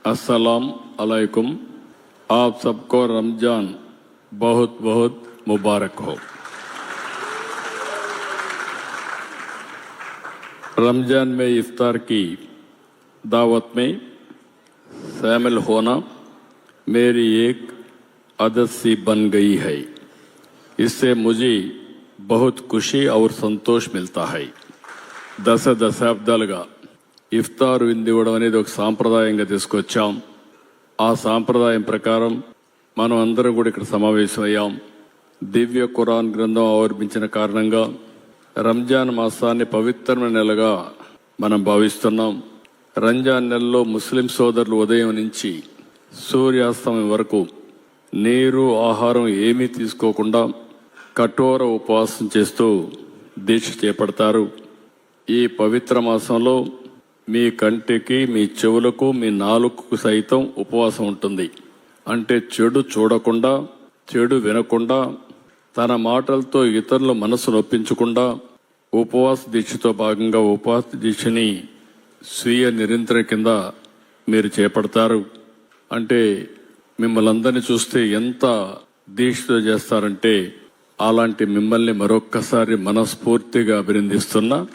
अस्सलाम अलैकुम। आप सबको रमजान बहुत बहुत मुबारक हो। रमजान में इफ्तार की दावत में शामिल होना मेरी एक आदत सी बन गई है। इससे मुझे बहुत खुशी और संतोष मिलता है। దశాబ్దాలుగా ఇఫ్తార్ విందు ఇవ్వడం అనేది ఒక సాంప్రదాయంగా తీసుకొచ్చాం. ఆ సాంప్రదాయం ప్రకారం మనం అందరం కూడా ఇక్కడ సమావేశమయ్యాం. దివ్య ఖురాన్ గ్రంథం అవలంబించిన కారణంగా రంజాన్ మాసాన్ని పవిత్రమైన నెలగా మనం భావిస్తున్నాం. రంజాన్ నెలలో ముస్లిం సోదరులు ఉదయం నుంచి సూర్యాస్తమయం వరకు నీరు ఆహారం ఏమీ తీసుకోకుండా కఠోర ఉపవాసం చేస్తూ దీక్ష చేపడతారు. ఈ పవిత్ర మాసంలో మీ కంటికి, మీ చెవులకు, మీ నాలుకకు సైతం ఉపవాసం ఉంటుంది. అంటే చెడు చూడకుండా, చెడు వినకుండా, తన మాటలతో ఇతరుల మనసు నొప్పించకుండా ఉపవాస దీక్షతో భాగంగా ఉపవాస దీక్షని స్వీయ నిరంతర కింద మీరు చేపడతారు. అంటే మిమ్మల్ని అందరినీ చూస్తే ఎంత దీక్షతో చేస్తారంటే అలాంటి మిమ్మల్ని మరొక్కసారి మనస్ఫూర్తిగా అభినందిస్తున్నా.